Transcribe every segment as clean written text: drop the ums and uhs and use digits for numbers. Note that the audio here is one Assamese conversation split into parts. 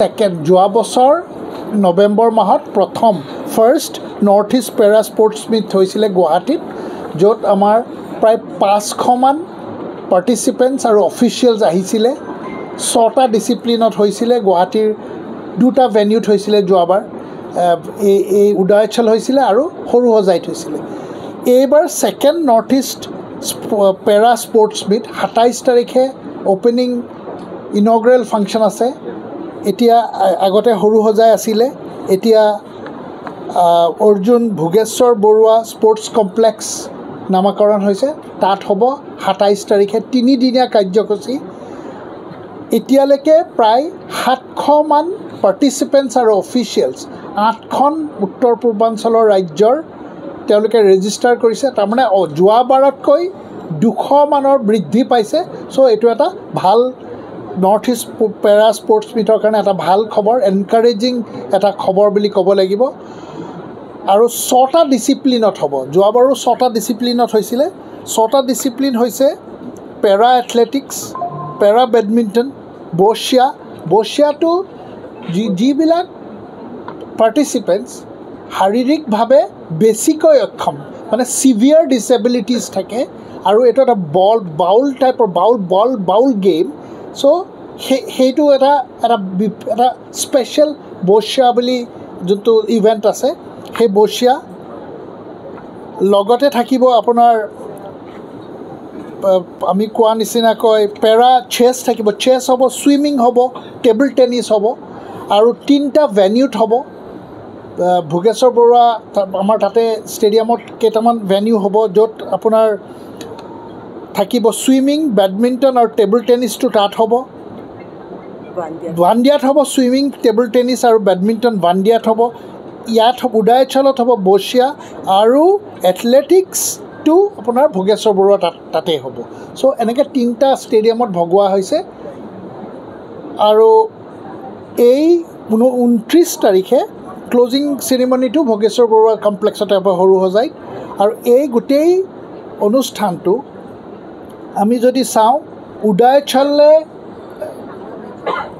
সেকেন্ড যোৱা বছৰ নৱেম্বৰ মাহত প্ৰথম ফাৰ্ষ্ট নৰ্থ ইষ্ট পেৰা স্পৰ্টছ মিট হৈছিলে গুৱাহাটীত, য'ত আমাৰ প্ৰায় 500মান পাৰ্টিচিপেণ্টছ আৰু অফিচিয়েলছ আহিছিলে। 6টা ডিচিপ্লিনত হৈছিলে। গুৱাহাটীৰ 2টা ভেনিউত হৈছিলে যোৱাবাৰ। এই উদয়াচল হৈছিলে আৰু সৰু সজাইত হৈছিলে। এইবাৰ ছেকেণ্ড নৰ্থ ইষ্ট পেৰা স্পৰ্টছ মিট 27 তাৰিখে অ'পেনিং ইনগ্ৰেল ফাংচন আছে। এতিয়া আগতে সৰু সজাই আছিলে, এতিয়া অৰ্জুন ভোগেশ্বৰ বৰুৱা স্পৰ্টছ কমপ্লেক্স নামাকৰণ হৈছে, তাত হ'ব 27 তাৰিখে 3দিনীয়া কাৰ্যসূচী। এতিয়ালৈকে প্ৰায় 700মান পাৰ্টিচিপেণ্টছ আৰু অফিচিয়েলছ 8খন উত্তৰ পূৰ্বাঞ্চলৰ ৰাজ্যৰ তেওঁলোকে ৰেজিষ্টাৰ কৰিছে। তাৰমানে যোৱাবাৰতকৈ 200মানৰ বৃদ্ধি পাইছে। চ' এইটো এটা ভাল নৰ্থ ইষ্ট পেৰা স্পৰ্টছ মিটৰ কাৰণে এটা ভাল খবৰ, এনকাৰেজিং এটা খবৰ বুলি ক'ব লাগিব। আৰু 6টা ডিচিপ্লিনত হ'ব। যোৱাবাৰো 6টা ডিচিপ্লিনত হৈছিলে। 6টা ডিচিপ্লিন হৈছে পেৰা এথলেটিক্স, পেৰা বেডমিণ্টন, বচিয়াটো যিবিলাক পাৰ্টিচিপেণ্টছ শাৰীৰিকভাৱে বেছিকৈ অক্ষম, মানে ছিভিয়াৰ ডিছেবিলিটিছ থাকে, আৰু এইটো এটা বাউল টাইপৰ বাউল গেম। চ' সেইটো এটা স্পেচিয়েল বচিয়া বুলি যোনটো ইভেণ্ট আছে, সেই বচিয়া লগতে থাকিব আপোনাৰ আমি কোৱা নিচিনাকৈ পেৰা চেছ থাকিব, চেছ হ'ব, ছুইমিং হ'ব, টেবল টেনিছ হ'ব, আৰু 3টা ভেনিউত হ'ব। ভোগেশ্বৰ বৰুৱা আমাৰ তাতে ষ্টেডিয়ামত কেইটামান ভেনিউ হ'ব, য'ত আপোনাৰ থাকিব ছুইমিং, বেডমিণ্টন আৰু টেবল টেনিছটো তাত হ'ব। ৱানডিয়াত হ'ব ছুইমিং, টেবল টেনিছ আৰু বেডমিণ্টন ৱানডিয়াত হ'ব। ইয়াত উদয়াচলত হ'ব বচিয়া, আৰু এথলেটিক্সটো আপোনাৰ ভোগেশ্বৰ বৰুৱা তাতেই হ'ব। চ' এনেকৈ 3টা ষ্টেডিয়ামত ভগোৱা হৈছে। আৰু এই 29 তাৰিখে ক্ল'জিং চেৰিমনিটো ভোগেশ্বৰ বৰুৱা কমপ্লেক্সতে হ'ব সৰু সজাইত। আৰু এই গোটেই অনুষ্ঠানটো আমি যদি চাওঁ, উদয়াচলে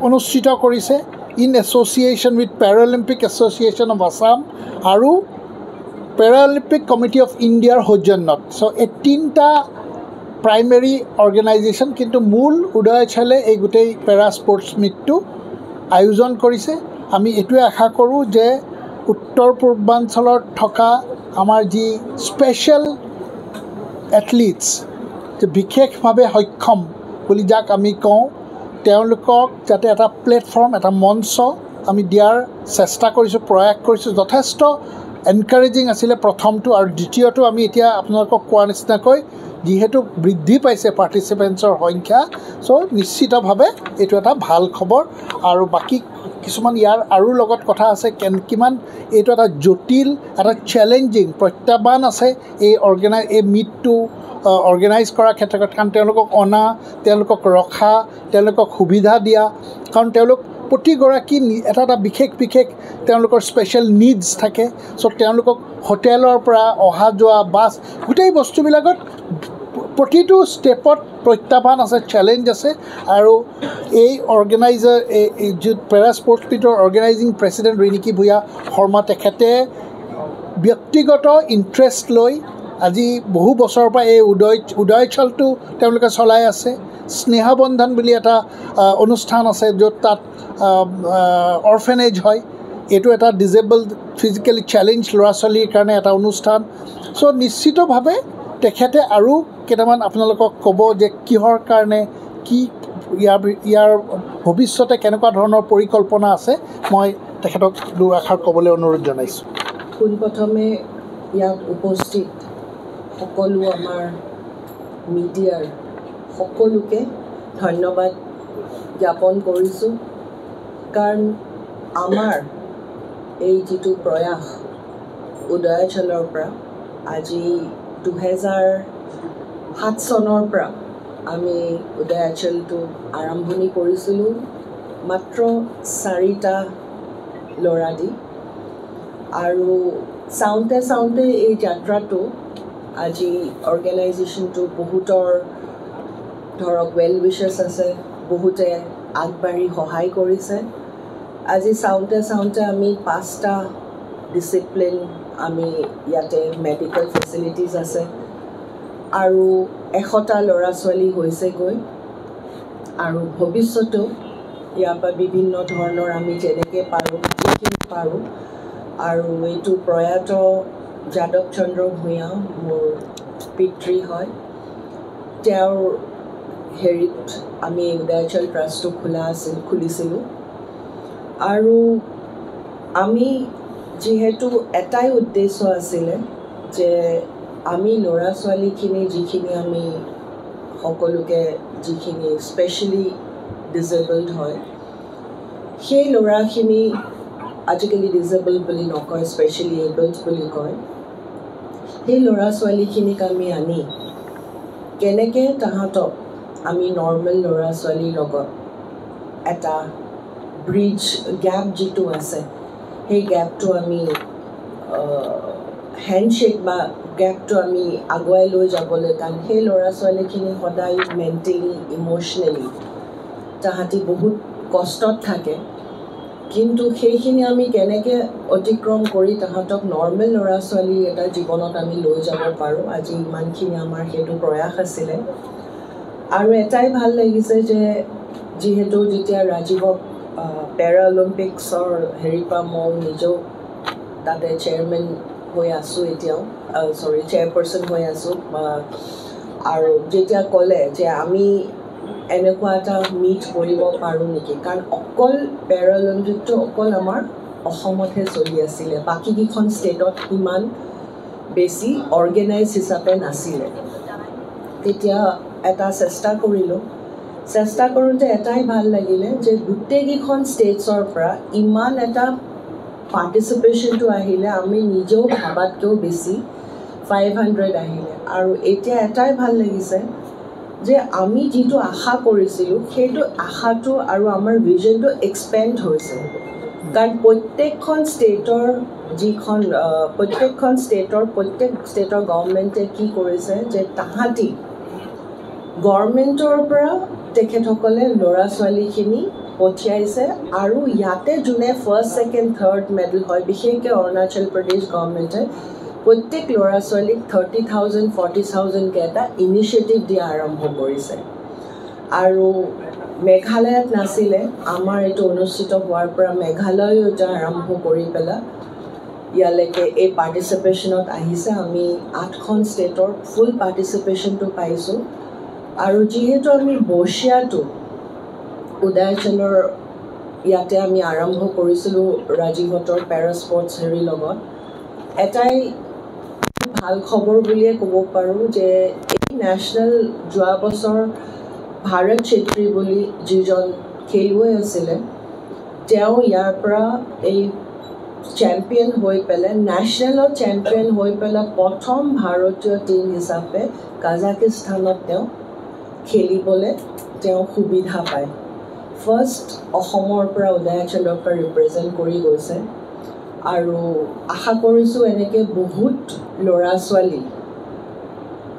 অনুষ্ঠিত কৰিছে in association with Paralympic association of Assam আৰু পেৰালিম্পিক কমিটি অফ ইণ্ডিয়াৰ সৌজন্যত। চ' এই 3টা প্ৰাইমেৰী অৰ্গেনাইজেশ্যন, কিন্তু মূল উদয়াচলে এই গোটেই পেৰা স্পৰ্টছ মিটটো আয়োজন কৰিছে। আমি এইটোৱে আশা কৰোঁ যে উত্তৰ পূৰ্বাঞ্চলত থকা আমাৰ যি স্পেচিয়েল এথলিটছ, যে বিশেষভাৱে সক্ষম বুলি যাক আমি কওঁ, তেওঁলোকক যাতে এটা প্লেটফৰ্ম, এটা মঞ্চ আমি দিয়াৰ চেষ্টা কৰিছোঁ, প্ৰয়াস কৰিছোঁ। যথেষ্ট এনকাৰেজিং আছিলে প্ৰথমটো, আৰু দ্বিতীয়টো আমি এতিয়া আপোনালোকক কোৱা নিচিনাকৈ যিহেতু বৃদ্ধি পাইছে পাৰ্টিচিপেণ্টছৰ সংখ্যা, চ' নিশ্চিতভাৱে এইটো এটা ভাল খবৰ। আৰু বাকী কিছুমান ইয়াৰ আৰু লগত কথা আছে, কিমান এইটো এটা জটিল, এটা চেলেঞ্জিং প্ৰত্যাহ্বান আছে এই মিটটো অৰ্গেনাইজ কৰাৰ ক্ষেত্ৰত। কাৰণ তেওঁলোকক অনা, তেওঁলোকক ৰখা, তেওঁলোকক সুবিধা দিয়া, কাৰণ তেওঁলোক প্ৰতিগৰাকী এটা বিশেষ তেওঁলোকৰ স্পেচিয়েল নিডছ থাকে। চ' তেওঁলোকক হোটেলৰ পৰা অহা যোৱা, বাছ, গোটেই বস্তুবিলাকত প্ৰতিটো ষ্টেপত প্ৰত্যাহ্বান আছে, চেলেঞ্জ আছে। আৰু এই অৰ্গেনাইজাৰ যি পেৰা স্পৰ্টছ মিটৰ অৰ্গেনাইজিং প্ৰেছিডেণ্ট ৰিণিকী ভূঞা শৰ্মা, তেখেতে ব্যক্তিগত ইণ্টাৰেষ্ট লৈ আজি বহু বছৰৰ পৰা এই উদয়াচলটো তেওঁলোকে চলাই আছে। স্নেহাবন্ধন বুলি এটা অনুষ্ঠান আছে, য'ত তাত অৰ্ফেনেজ হয়। এইটো এটা ডিজেবল, ফিজিকেলি চেলেঞ্জ ল'ৰা ছোৱালীৰ কাৰণে এটা অনুষ্ঠান। চ' নিশ্চিতভাৱে তেখেতে আৰু কেইটামান আপোনালোকক ক'ব যে কিহৰ কাৰণে, কি ইয়াৰ ভৱিষ্যতে কেনেকুৱা ধৰণৰ পৰিকল্পনা আছে। মই তেখেতক দুআষাৰ ক'বলৈ অনুৰোধ জনাইছোঁ। পোনপ্ৰথমে ইয়াত উপস্থিত সকলো আমাৰ মিডিয়াৰ সকলোকে ধন্যবাদ জ্ঞাপন কৰিছোঁ, কাৰণ আমাৰ এই যিটো প্ৰয়াস উদয়াচলৰ পৰা, আজি 2007 চনৰ পৰা আমি উদয়াচলটো আৰম্ভণি কৰিছিলোঁ মাত্ৰ 4টা ল'ৰা দি। আৰু চাওঁতে এই যাত্ৰাটো আজি অৰ্গেনাইজেশ্যনটো বহুতৰ ধৰক ৱেল উইচাৰ্ছ আছে, বহুতে আগবাঢ়ি সহায় কৰিছে আজি চাওঁতে আমি 5টা ডিচিপ্লিন আমি ইয়াতে মেডিকেল ফেচিলিটিজ আছে আৰু 100টা ল'ৰা ছোৱালী হৈছেগৈ আৰু ভৱিষ্যতেও ইয়াৰ পৰা বিভিন্ন ধৰণৰ আমি যেনেকৈ পাৰোঁ যিখিনি পাৰোঁ আৰু এইটো প্ৰয়াত যাদৱ চন্দ্ৰ ভূঞা মোৰ পিতৃ হয় তেওঁৰ হেৰিত আমি উদয়াচল ট্ৰাষ্টটো খুলিছিলোঁ আৰু আমি যিহেতু এটাই উদ্দেশ্য আছিলে যে আমি ল'ৰা ছোৱালীখিনি যিখিনি আমি সকলোকে যিখিনি স্পেচিয়েলি ডিজেবল্ড হয় সেই ল'ৰাখিনি আজিকালি ডিজেবল বুলি নকয় স্পেচিয়েলি এবল্ড বুলি কয় সেই ল'ৰা ছোৱালীখিনিক আমি আনি কেনেকৈ তাহাঁতক আমি নৰ্মেল ল'ৰা ছোৱালীৰ লগত এটা ব্ৰিজ গেপ যিটো আছে সেই গেপটো আমি হেণ্ডশ্বেক বা গেপটো আমি আগুৱাই লৈ যাবলৈ কাৰণ সেই ল'ৰা ছোৱালীখিনি সদায় মেণ্টেলি ইম'চনেলি তাহাঁতি বহুত কষ্টত থাকে কিন্তু সেইখিনি আমি কেনেকৈ অতিক্ৰম কৰি তাহাঁতক নৰ্মেল ল'ৰা ছোৱালী এটা জীৱনত আমি লৈ যাব পাৰোঁ আজি ইমানখিনি আমাৰ সেইটো প্ৰয়াস আছিলে আৰু এটাই ভাল লাগিছে যে যিহেতু যেতিয়া ৰাজীৱক পেৰা অলিম্পিক্সৰ হেৰিৰ পৰা মই নিজেও তাতে চেয়াৰমেন হৈ আছোঁ এতিয়াও চেয়াৰপাৰ্চন হৈ আছোঁ আৰু যেতিয়া ক'লে যে আমি এনেকুৱা এটা মিট কৰিব পাৰোঁ নেকি কাৰণ অকল পেৰা অলিম্পিকটো অকল আমাৰ অসমতহে চলি আছিলে বাকীকেইখন ষ্টেটত ইমান বেছি অৰ্গেনাইজ হিচাপে নাছিলে তেতিয়া এটা চেষ্টা কৰিলোঁ চেষ্টা কৰোঁতে এটাই ভাল লাগিলে যে গোটেইকেইখন ষ্টেটছৰ পৰা ইমান এটা পাৰ্টিচিপেশ্যনটো আহিলে আমি নিজেও ভাবাতকৈও বেছি 500 আহিলে আৰু এতিয়া এটাই ভাল লাগিছে যে আমি যিটো আশা কৰিছিলোঁ সেইটো আশাটো আৰু আমাৰ ভিজনটো এক্সপেণ্ড হৈছে কাৰণ প্ৰত্যেকখন ষ্টেটৰ প্ৰত্যেক ষ্টেটৰ গভৰ্ণমেণ্টে কি কৰিছে যে তাহাঁতি গভৰ্ণমেণ্টৰ পৰা তেখেতসকলে ল'ৰা ছোৱালীখিনি পঠিয়াইছে আৰু ইয়াতে যোনে ফাৰ্ষ্ট ছেকেণ্ড থাৰ্ড মেডেল হয় বিশেষকৈ অৰুণাচল প্ৰদেশ গভৰ্ণমেণ্টে প্ৰত্যেক ল'ৰা ছোৱালীক 30,000 40,000কৈ এটা ইনিচিয়েটিভ দিয়া আৰম্ভ কৰিছে আৰু মেঘালয়ত নাছিলে আমাৰ এইটো অনুষ্ঠিত হোৱাৰ পৰা মেঘালয়ো এটা আৰম্ভ কৰি পেলাই ইয়ালৈকে এই পাৰ্টিচিপেশ্যনত আহিছে আমি 8খন ষ্টেটৰ ফুল পাৰ্টিচিপেশ্যনটো পাইছোঁ আৰু যিহেতু আমি বৰ্ষীয়াটো উদয়াচলৰ ইয়াতে আমি আৰম্ভ কৰিছিলোঁ ৰাজীৱহঁতৰ পেৰা স্পৰ্টছ হেৰিৰ লগত এটাই ভাল খবৰ বুলিয়ে ক'ব পাৰোঁ যে এই নেশ্যনেল যোৱা বছৰ ভাৰত চেত্ৰী বুলি যিজন খেলুৱৈ আছিলে তেওঁ ইয়াৰ পৰা এই চেম্পিয়ন হৈ পেলাই নেশ্যনেলত চেম্পিয়ন হৈ পেলাই প্ৰথম ভাৰতীয় টীম হিচাপে কাজাকিস্তানত তেওঁ খেলিবলৈ তেওঁ সুবিধা পায় ফাৰ্ষ্ট অসমৰ পৰা উদয়াচলৰ পৰা ৰিপ্ৰেজেণ্ট কৰি গৈছে আৰু আশা কৰিছোঁ এনেকৈ বহুত ল'ৰা ছোৱালী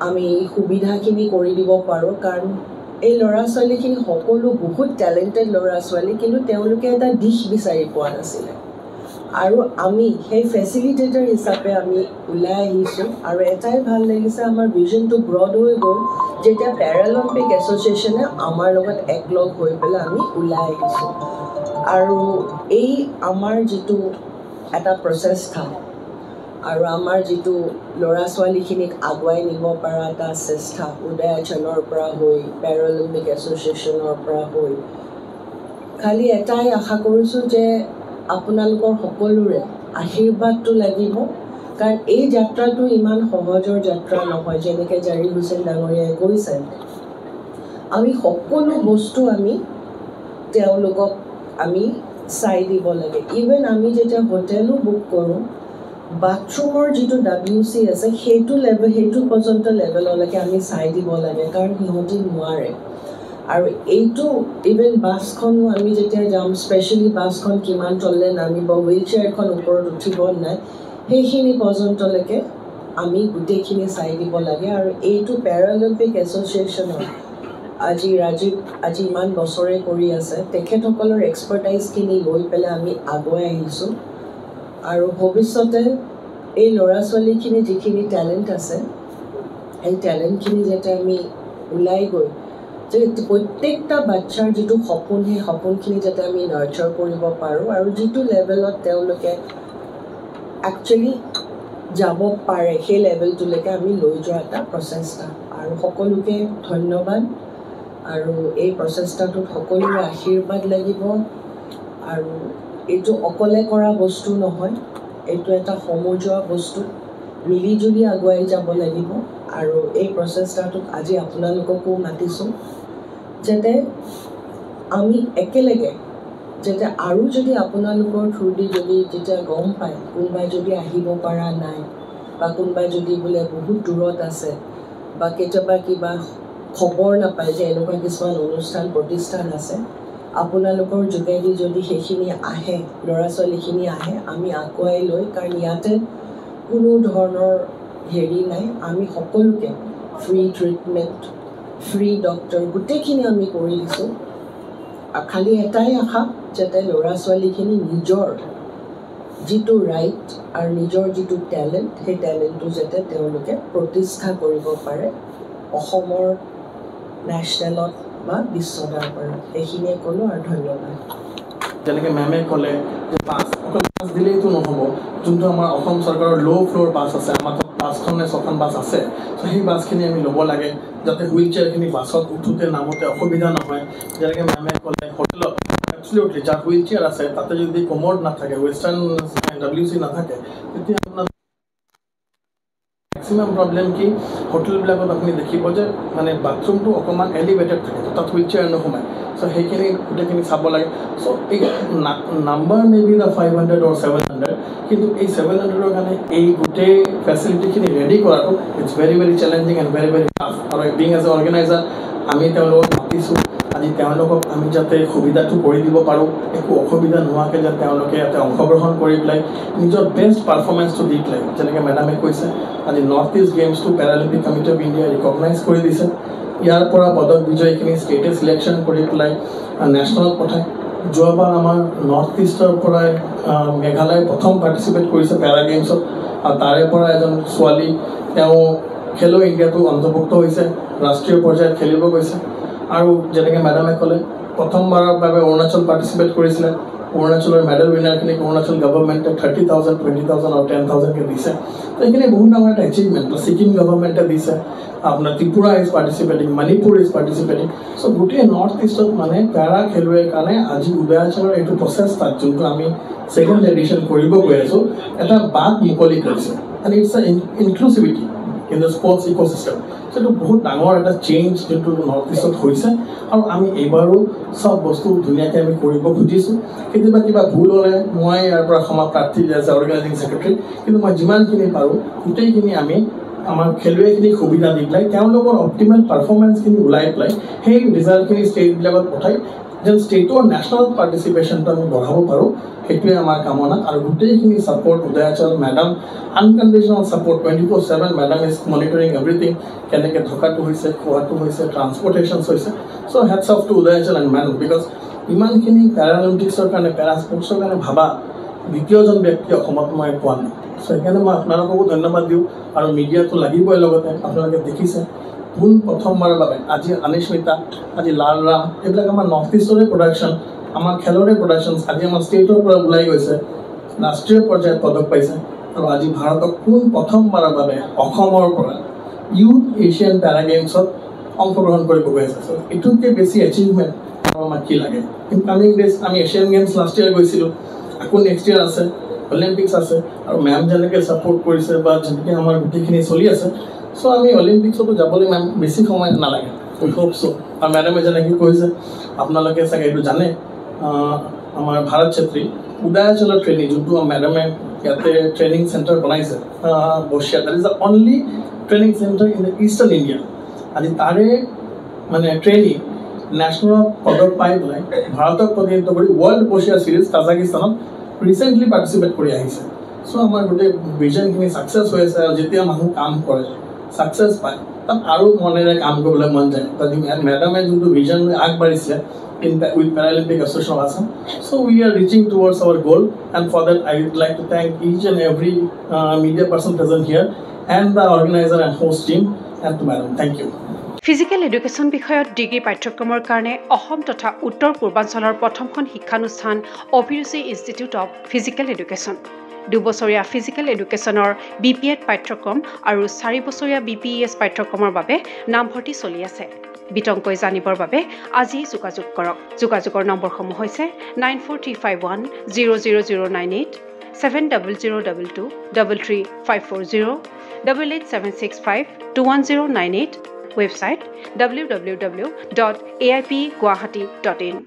আমি সুবিধাখিনি কৰি দিব পাৰোঁ কাৰণ এই ল'ৰা ছোৱালীখিনি সকলো বহুত টেলেণ্টেড ল'ৰা ছোৱালী কিন্তু তেওঁলোকে এটা দিশ বিচাৰি পোৱা নাছিলে আৰু আমি সেই ফেচিলিটেটৰ হিচাপে আমি ওলাই আহিছোঁ আৰু এটাই ভাল লাগিছে আমাৰ ভিজনটো ব্ৰড হৈ গ'ল যেতিয়া পেৰালিম্পিক এছ'চিয়েশ্যনে আমাৰ লগত একলগ হৈ পেলাই আমি ওলাই আহিছোঁ আৰু এই আমাৰ যিটো এটা প্ৰচেষ্টা আৰু আমাৰ যিটো ল'ৰা ছোৱালীখিনিক আগুৱাই নিব পৰা এটা চেষ্টা উদয়াচলৰ পৰা হৈ পেৰালিম্পিক এছ'চিয়েশ্যনৰ পৰা হৈ খালি এটাই আশা কৰিছোঁ যে আপোনালোকৰ সকলোৰে আশীৰ্বাদটো লাগিব কাৰণ এই যাত্ৰাটো ইমান সহজৰ যাত্ৰা নহয় যেনেকৈ জাৰিৰ হুছেইন ডাঙৰীয়াই কৈছে আমি সকলো বস্তু আমি তেওঁলোকক আমি চাই দিব লাগে ইভেন আমি যেতিয়া হোটেলো বুক কৰোঁ বাথৰুমৰ যিটো WC আছে সেইটো পৰ্যন্ত লেভেললৈকে আমি চাই দিব লাগে কাৰণ সিহঁতি নোৱাৰে আৰু এইটো ইভেন বাছখনো আমি যেতিয়া যাম স্পেচিয়েলি বাছখন কিমান তললৈ নামিব হুইল চেয়াৰখন ওপৰত উঠিব নাই সেইখিনি পৰ্যন্তলৈকে আমি গোটেইখিনি চাই দিব লাগে আৰু এইটো পেৰালিম্পিক এছ'চিয়েশ্যনৰ আজি ৰাজীৱ আজি ইমান বছৰে কৰি আছে তেখেতসকলৰ এক্সপাৰ্টাইজখিনি লৈ পেলাই আমি আগুৱাই আহিছোঁ আৰু ভৱিষ্যতে এই ল'ৰা ছোৱালীখিনি যিখিনি টেলেণ্ট আছে এই টেলেণ্টখিনি যাতে আমি ওলাই গৈ যে প্ৰত্যেকটা বাচ্চাৰ যিটো সপোন সেই সপোনখিনি যাতে আমি নাৰ্চাৰ কৰিব পাৰোঁ আৰু যিটো লেভেলত তেওঁলোকে একচুৱেলি যাব পাৰে সেই লেভেলটোলৈকে আমি লৈ যোৱা এটা প্ৰচেষ্টা আৰু সকলোকে ধন্যবাদ আৰু এই প্ৰচেষ্টাটোত সকলোৰে আশীৰ্বাদ লাগিব আৰু এইটো অকলে কৰা বস্তু নহয় এইটো এটা সমজুৱা বস্তু মিলিজুলি আগুৱাই যাব লাগিব আৰু এই প্ৰচেষ্টাটোত আজি আপোনালোককো মাতিছোঁ যাতে আমি একেলগে যাতে আৰু যদি আপোনালোকৰ থ্ৰুদি যদি যেতিয়া গম পায় কোনোবাই যদি আহিব পৰা নাই বা কোনোবাই যদি বোলে বহুত দূৰত আছে বা কেতিয়াবা কিবা খবৰ নাপায় যে এনেকুৱা কিছুমান অনুষ্ঠান প্ৰতিষ্ঠান আছে আপোনালোকৰ যোগেদি যদি সেইখিনি আহে ল'ৰা ছোৱালীখিনি আহে আমি আগুৱাই লৈ কাৰণ ইয়াতে কোনো ধৰণৰ হেৰি নাই আমি সকলোকে ফ্ৰী ট্ৰিটমেণ্ট ফ্ৰী ডক্টৰ গোটেইখিনি আমি কৰি দিছোঁ খালি এটাই আশা যাতে ল'ৰা ছোৱালীখিনি নিজৰ যিটো ৰাইট আৰু নিজৰ যিটো টেলেণ্ট সেই টেলেণ্টটো যাতে তেওঁলোকে প্ৰতিষ্ঠা কৰিব পাৰে অসমৰ নেশ্যনেলত বা বিশ্ব দৰবাৰত এইখিনিয়ে ক'লোঁ আৰু ধন্যবাদ যেনেকৈ মেমে ক'লে যে পাছ অকল পাছ দিলেইতো নহ'ব যোনটো আমাৰ অসম চৰকাৰৰ ল' ফ্ল'ৰ বাছ আছে আমাৰ তাত 5খন নে 6খন বাছ আছে চ' সেই বাছখিনি আমি ল'ব লাগে যাতে হুইল চেয়াৰখিনি বাছত উঠোঁতে নামোতে অসুবিধা নহয় যেনেকৈ মেমে ক'লে হোটেলত এবছলিউটলি যাৰ হুইল চেয়াৰ আছে তাতে যদি কমৰ্ড নাথাকে ৱেষ্টাৰ্ণ WC নাথাকে তেতিয়া আপোনাৰ মেক্সিমাম প্ৰব্লেম কি হোটেলবিলাকত আপুনি দেখিব যে মানে বাথৰুমটো অকণমান এলিভেটেড থাকে তাত হুইল চেয়াৰ নোসোমায় চ' সেইখিনি গোটেইখিনি চাব লাগে চ' এই number may be the 500 or 700 কিন্তু এই 700ৰ কাৰণে এই গোটেই ফেচিলিটিখিনি ৰেডি কৰাটো it's very very challenging and very very tough আৰু বিং এজ এ অৰ্গেনাইজাৰ আমি তেওঁলোকক মাতিছোঁ আজি তেওঁলোকক আমি যাতে সুবিধাটো কৰি দিব পাৰোঁ একো অসুবিধা নোহোৱাকৈ যাতে তেওঁলোকে ইয়াতে অংশগ্ৰহণ কৰি পেলাই নিজৰ বেষ্ট পাৰফৰ্মেঞ্চটো দি পেলাই যেনেকৈ মেডামে কৈছে আজি নৰ্থ ইষ্ট গেমছটো পেৰালিম্পিক কমিটি অফ ইণ্ডিয়াই ৰিকগনাইজ কৰি দিছে ইয়াৰ পৰা পদক বিজয়ীখিনি ষ্টেটে চিলেকশ্যন কৰি পেলাই নেশ্যনেলত পঠায় যোৱাবাৰ আমাৰ নৰ্থ ইষ্টৰ পৰাই মেঘালয় প্ৰথম পাৰ্টিচিপেট কৰিছে পেৰা গেমছত আৰু তাৰে পৰা এজন ছোৱালী তেওঁ খেলো ইণ্ডিয়াটো অন্তৰ্ভুক্ত হৈছে ৰাষ্ট্ৰীয় পৰ্যায়ত খেলিব গৈছে আৰু যেনেকৈ মেডামে ক'লে প্ৰথমবাৰৰ বাবে অৰুণাচল পাৰ্টিচিপেট কৰিছিলে অৰুণাচলৰ মেডেল উইনাৰখিনিক অৰুণাচল গভৰ্ণমেণ্টে 30,000 20,000 আৰু 10,000কৈ দিছে তো এইখিনি বহুত ডাঙৰ এটা এচিভমেণ্ট ছিকিম গভৰ্ণমেণ্টে দিছে আপোনাৰ ত্ৰিপুৰা ইজ পাৰ্টিচিপেটিং মণিপুৰ ইজ পাৰ্টিচিপেটিং চ' গোটেই নৰ্থ ইষ্টত মানে পেৰা খেলুৱৈৰ কাৰণে আজি উদয়াচলৰ এইটো প্ৰচেষ্টাত যোনটো আমি ছেকেণ্ড এডিশ্যন কৰিব গৈ আছোঁ এটা বাট মুকলি কৰিছে and it's a inclusivity in the sports ecosystem সেইটো বহুত ডাঙৰ এটা চেঞ্জ যোনটো নৰ্থ ইষ্টত হৈছে আৰু আমি এইবাৰো চব বস্তু ধুনীয়াকৈ আমি কৰিব খুজিছোঁ কেতিয়াবা কিবা ভুল হ'লে মই ইয়াৰ পৰা ক্ষমা প্ৰাৰ্থী এজ এ অৰ্গেনাইজিং ছেক্ৰেটাৰী কিন্তু মই যিমানখিনি পাৰোঁ গোটেইখিনি আমি আমাৰ খেলুৱৈখিনিক সুবিধা দি পেলাই তেওঁলোকৰ অপ্টিমেল পাৰফৰ্মেঞ্চখিনি ওলাই পেলাই সেই ৰিজাল্টখিনি ষ্টেটবিলাকত পঠাই যেন ষ্টেটৰ নেশ্যনেল পাৰ্টিচিপেশ্যনটো আমি বঢ়াব পাৰোঁ সেইটোৱে আমাৰ কামনা আৰু গোটেইখিনি support Udayachal madam unconditional support 24/7 madam is monitoring everything কেনেকৈ থকাটো হৈছে খোৱাটো হৈছে ট্ৰান্সপৰ্টেশ্যনছ হৈছে so' hats off to Udayachal and madam because ইমানখিনি পেৰালিম্পিক্সৰ কাৰণে পেৰা স্পৰ্টছৰ কাৰণে ভাবা দ্বিতীয়জন ব্যক্তি অসমত মই পোৱা নাই চ' সেইকাৰণে মই আপোনালোককো ধন্যবাদ দিওঁ আৰু মিডিয়াটো লাগিবই লগতে আপোনালোকে দেখিছে পোন প্ৰথমবাৰৰ বাবে আজি অনিশ্মিতা আজি লাল ৰাম এইবিলাক আমাৰ নৰ্থ ইষ্টৰে প্ৰডাকশ্যন আমাৰ খেলৰে প্ৰডাকশ্যন আজি আমাৰ ষ্টেটৰ পৰা ওলাই গৈছে ৰাষ্ট্ৰীয় পৰ্যায়ত পদক পাইছে আৰু আজি ভাৰতক পোন প্ৰথমবাৰৰ বাবে অসমৰ পৰা ইউথ এছিয়ান পেৰা গেমছত অংশগ্ৰহণ কৰিব গৈ আছে চ' এইটোতকৈ বেছি এচিভমেণ্ট আৰু আমাক কি লাগে ইন কামিং ডেজ আমি এছিয়ান গেমছ লাষ্ট ইয়াৰ গৈছিলোঁ আকৌ নেক্সট ইয়াৰ আছে অলিম্পিক্স আছে আৰু মেম যেনেকৈ ছাপৰ্ট কৰিছে বা যেনেকৈ আমাৰ গোটেইখিনি চলি আছে চ' আমি অলিম্পিক্সতো যাবলৈ মেম বেছি সময় নালাগে উই হোপ চ' আৰু মেডামে যেনেকৈ কৈছে আপোনালোকে চাগে এইটো জানে আমাৰ ভাৰত চেত্ৰী উদয়াচলৰ ট্ৰেইনিং যোনটো মেডামে ইয়াতে ট্ৰেইনিং চেণ্টাৰ বনাইছে বৰ্ষিয়া that is the only training centre in the eastern India আজি তাৰে মানে ট্ৰেইনিং নেশ্যনেলত পদক পাই পেলাই ভাৰতক প্ৰতিনিধিত্ব কৰি ৱৰ্ল্ড বৰ্ষিয়া ছিৰিজ কাজাকিস্তানত ৰিচেণ্টলি পাৰ্টিচিপেট কৰি আহিছে চ' আমাৰ গোটেই ভিজনখিনি ছাকচেছ হৈ আছে আৰু যেতিয়া মানুহ কাম কৰে ছাকচেছ পায় তাত আৰু মনেৰে কাম কৰিবলৈ মন যায় মেডামে যোনটো ভিজন আগবাঢ়িছে with Paralympic Association of Assam. So we are reaching towards our goal, and for that I would like to thank each and every media person present here and the organizer and host team and to Madam. Thank you. Physical education বিষয়ত ডিগ্ৰী পাঠ্যক্ৰমৰ কাৰণে অসম তথা উত্তৰ পূৰ্বাঞ্চলৰ প্ৰথমখন শিক্ষানুষ্ঠান অভিৰুচি ইনষ্টিটিউট অৱ ফিজিকেল এডুকেশ্যন 2 বছৰীয়া ফিজিকেল এডুকেশ্যনৰ BPEd পাঠ্যক্ৰম আৰু 4 বছৰীয়া BPES পাঠ্যক্ৰমৰ বাবে নামভৰ্তি চলি আছে বিতংকৈ জানিবৰ বাবে আজি যোগাযোগ কৰক যোগাযোগৰ নম্বৰসমূহ হৈছে 9435100098 7002233540 88765210998 website www.aipguwahati.in